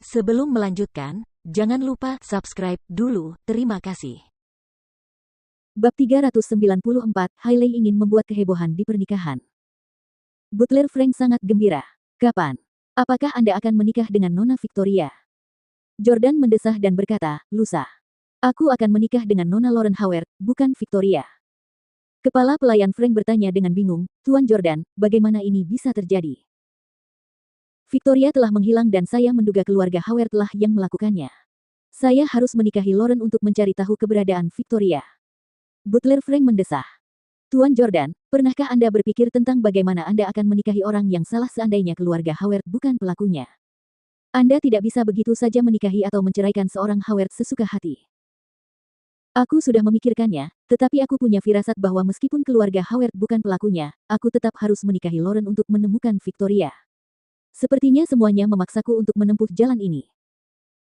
Sebelum melanjutkan, jangan lupa subscribe dulu. Terima kasih. Bab 394, Hailey ingin membuat kehebohan di pernikahan. Butler Frank sangat gembira. Kapan? Apakah Anda akan menikah dengan Nona Victoria? Jordan mendesah dan berkata, lusa. Aku akan menikah dengan Nona Lauren Howard, bukan Victoria. Kepala pelayan Frank bertanya dengan bingung, Tuan Jordan, bagaimana ini bisa terjadi? Victoria telah menghilang dan saya menduga keluarga Howard lah yang melakukannya. Saya harus menikahi Lauren untuk mencari tahu keberadaan Victoria. Butler Frank mendesah. Tuan Jordan, pernahkah Anda berpikir tentang bagaimana Anda akan menikahi orang yang salah seandainya keluarga Howard bukan pelakunya? Anda tidak bisa begitu saja menikahi atau menceraikan seorang Howard sesuka hati. Aku sudah memikirkannya, tetapi aku punya firasat bahwa meskipun keluarga Howard bukan pelakunya, aku tetap harus menikahi Lauren untuk menemukan Victoria. Sepertinya semuanya memaksaku untuk menempuh jalan ini.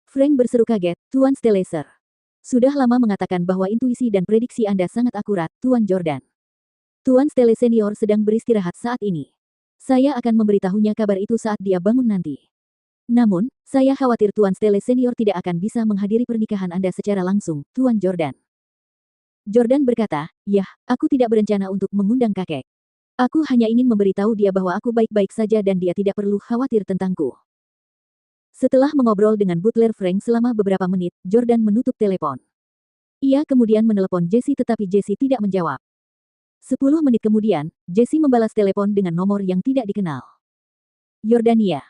Frank berseru kaget, Tuan Steleser. Sudah lama mengatakan bahwa intuisi dan prediksi Anda sangat akurat, Tuan Jordan. Tuan Stele Senior sedang beristirahat saat ini. Saya akan memberitahunya kabar itu saat dia bangun nanti. Namun, saya khawatir Tuan Stele Senior tidak akan bisa menghadiri pernikahan Anda secara langsung, Tuan Jordan. Jordan berkata, yah, aku tidak berencana untuk mengundang kakek. Aku hanya ingin memberitahu dia bahwa aku baik-baik saja dan dia tidak perlu khawatir tentangku. Setelah mengobrol dengan Butler Frank selama beberapa menit, Jordan menutup telepon. Ia kemudian menelepon Jesse tetapi Jesse tidak menjawab. 10 menit kemudian, Jesse membalas telepon dengan nomor yang tidak dikenal. Yordania.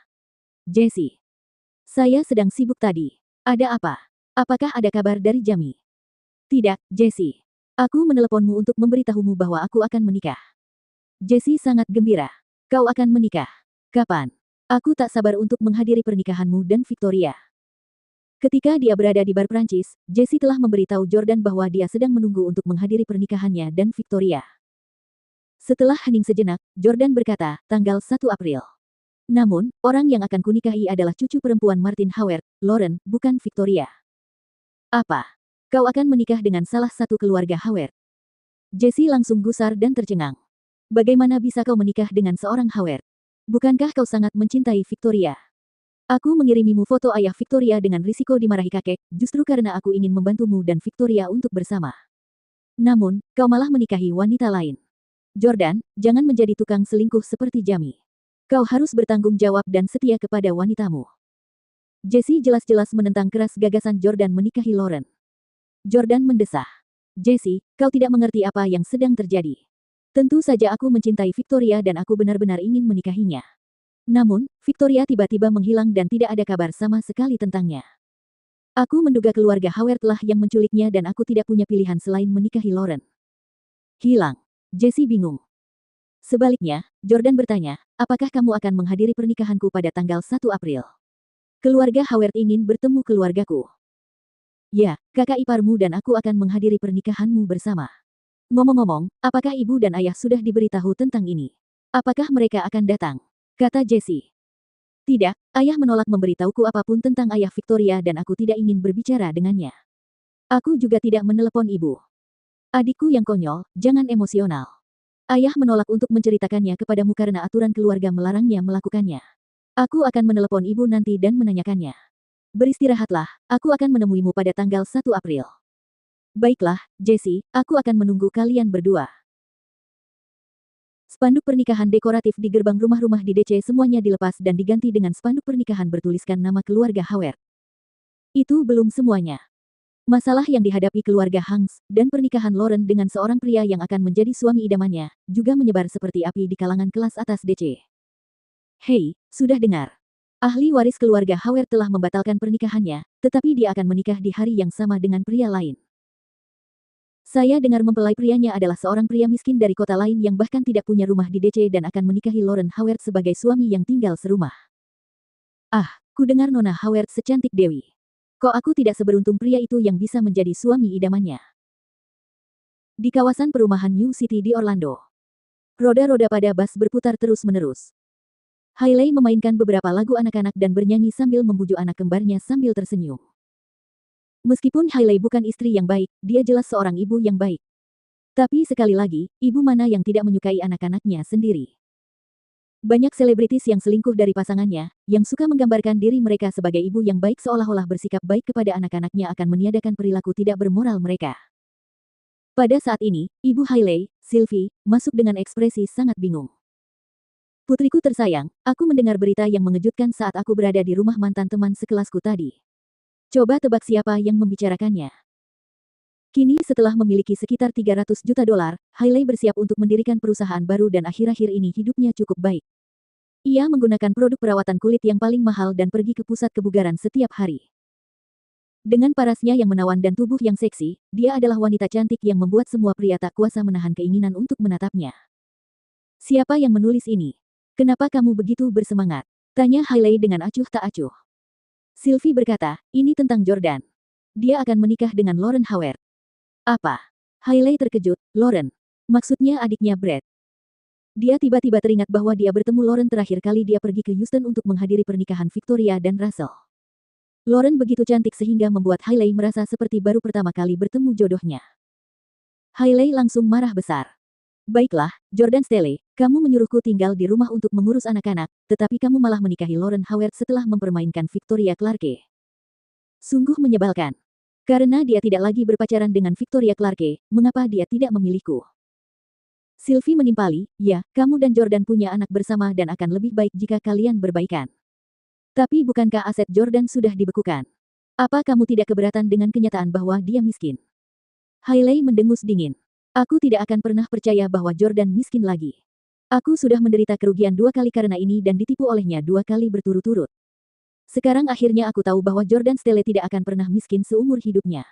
Jesse. Saya sedang sibuk tadi. Ada apa? Apakah ada kabar dari Jamie? Tidak, Jesse. Aku meneleponmu untuk memberitahumu bahwa aku akan menikah. Jesse sangat gembira. Kau akan menikah. Kapan? Aku tak sabar untuk menghadiri pernikahanmu dan Victoria. Ketika dia berada di bar Prancis, Jesse telah memberitahu Jordan bahwa dia sedang menunggu untuk menghadiri pernikahannya dan Victoria. Setelah hening sejenak, Jordan berkata, tanggal 1 April. Namun, orang yang akan kunikahi adalah cucu perempuan Martin Howard, Lauren, bukan Victoria. Apa? Kau akan menikah dengan salah satu keluarga Howard? Jesse langsung gusar dan tercengang. Bagaimana bisa kau menikah dengan seorang Howard? Bukankah kau sangat mencintai Victoria? Aku mengirimimu foto ayah Victoria dengan risiko dimarahi kakek, justru karena aku ingin membantumu dan Victoria untuk bersama. Namun, kau malah menikahi wanita lain. Jordan, jangan menjadi tukang selingkuh seperti Jamie. Kau harus bertanggung jawab dan setia kepada wanitamu. Jesse jelas-jelas menentang keras gagasan Jordan menikahi Lauren. Jordan mendesah. Jesse, kau tidak mengerti apa yang sedang terjadi. Tentu saja aku mencintai Victoria dan aku benar-benar ingin menikahinya. Namun, Victoria tiba-tiba menghilang dan tidak ada kabar sama sekali tentangnya. Aku menduga keluarga Howard lah yang menculiknya dan aku tidak punya pilihan selain menikahi Lauren. Hilang. Jesse bingung. Sebaliknya, Jordan bertanya, apakah kamu akan menghadiri pernikahanku pada tanggal 1 April? Keluarga Howard ingin bertemu keluargaku. Ya, kakak iparmu dan aku akan menghadiri pernikahanmu bersama. Ngomong-ngomong, apakah ibu dan ayah sudah diberitahu tentang ini? Apakah mereka akan datang? Kata Jesse. Tidak, ayah menolak memberitahuku apapun tentang ayah Victoria dan aku tidak ingin berbicara dengannya. Aku juga tidak menelepon ibu. Adikku yang konyol, jangan emosional. Ayah menolak untuk menceritakannya kepadamu karena aturan keluarga melarangnya melakukannya. Aku akan menelepon ibu nanti dan menanyakannya. Beristirahatlah, aku akan menemuimu pada tanggal 1 April. Baiklah, Jesse, aku akan menunggu kalian berdua. Spanduk pernikahan dekoratif di gerbang rumah-rumah di DC semuanya dilepas dan diganti dengan spanduk pernikahan bertuliskan nama keluarga Howard. Itu belum semuanya. Masalah yang dihadapi keluarga Hanks dan pernikahan Lauren dengan seorang pria yang akan menjadi suami idamannya juga menyebar seperti api di kalangan kelas atas DC. Hei, sudah dengar? Ahli waris keluarga Howard telah membatalkan pernikahannya, tetapi dia akan menikah di hari yang sama dengan pria lain. Saya dengar mempelai prianya adalah seorang pria miskin dari kota lain yang bahkan tidak punya rumah di DC dan akan menikahi Lauren Howard sebagai suami yang tinggal serumah. Ah, ku dengar Nona Howard secantik Dewi. Kok aku tidak seberuntung pria itu yang bisa menjadi suami idamannya? Di kawasan perumahan New City di Orlando. Roda-roda pada bus berputar terus-menerus. Hailey memainkan beberapa lagu anak-anak dan bernyanyi sambil membujuk anak kembarnya sambil tersenyum. Meskipun Hailey bukan istri yang baik, dia jelas seorang ibu yang baik. Tapi sekali lagi, ibu mana yang tidak menyukai anak-anaknya sendiri? Banyak selebritis yang selingkuh dari pasangannya, yang suka menggambarkan diri mereka sebagai ibu yang baik seolah-olah bersikap baik kepada anak-anaknya akan meniadakan perilaku tidak bermoral mereka. Pada saat ini, Ibu Hailey, Sylvie, masuk dengan ekspresi sangat bingung. Putriku tersayang, aku mendengar berita yang mengejutkan saat aku berada di rumah mantan teman sekelasku tadi. Coba tebak siapa yang membicarakannya. Kini setelah memiliki sekitar 300 juta dolar, Hailey bersiap untuk mendirikan perusahaan baru dan akhir-akhir ini hidupnya cukup baik. Ia menggunakan produk perawatan kulit yang paling mahal dan pergi ke pusat kebugaran setiap hari. Dengan parasnya yang menawan dan tubuh yang seksi, dia adalah wanita cantik yang membuat semua pria tak kuasa menahan keinginan untuk menatapnya. Siapa yang menulis ini? Kenapa kamu begitu bersemangat? Tanya Hailey dengan acuh tak acuh. Sylvie berkata, ini tentang Jordan. Dia akan menikah dengan Lauren Howard. Apa? Hailey terkejut, Lauren. Maksudnya adiknya Brad. Dia tiba-tiba teringat bahwa dia bertemu Lauren terakhir kali dia pergi ke Houston untuk menghadiri pernikahan Victoria dan Russell. Lauren begitu cantik sehingga membuat Hailey merasa seperti baru pertama kali bertemu jodohnya. Hailey langsung marah besar. Baiklah, Jordan Stelle, kamu menyuruhku tinggal di rumah untuk mengurus anak-anak, tetapi kamu malah menikahi Lauren Howard setelah mempermainkan Victoria Clarke. Sungguh menyebalkan. Karena dia tidak lagi berpacaran dengan Victoria Clarke, mengapa dia tidak memilihku? Sylvie menimpali, ya, kamu dan Jordan punya anak bersama dan akan lebih baik jika kalian berbaikan. Tapi bukankah aset Jordan sudah dibekukan? Apa kamu tidak keberatan dengan kenyataan bahwa dia miskin? Hailey mendengus dingin. Aku tidak akan pernah percaya bahwa Jordan miskin lagi. Aku sudah menderita kerugian 2 kali karena ini dan ditipu olehnya 2 kali berturut-turut. Sekarang akhirnya aku tahu bahwa Jordan Stelle tidak akan pernah miskin seumur hidupnya.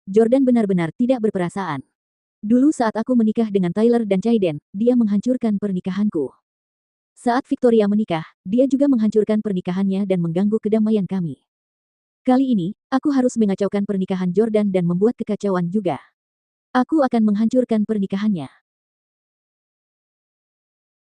Jordan benar-benar tidak berperasaan. Dulu saat aku menikah dengan Tyler dan Caiden, dia menghancurkan pernikahanku. Saat Victoria menikah, dia juga menghancurkan pernikahannya dan mengganggu kedamaian kami. Kali ini, aku harus mengacaukan pernikahan Jordan dan membuat kekacauan juga. Aku akan menghancurkan pernikahannya.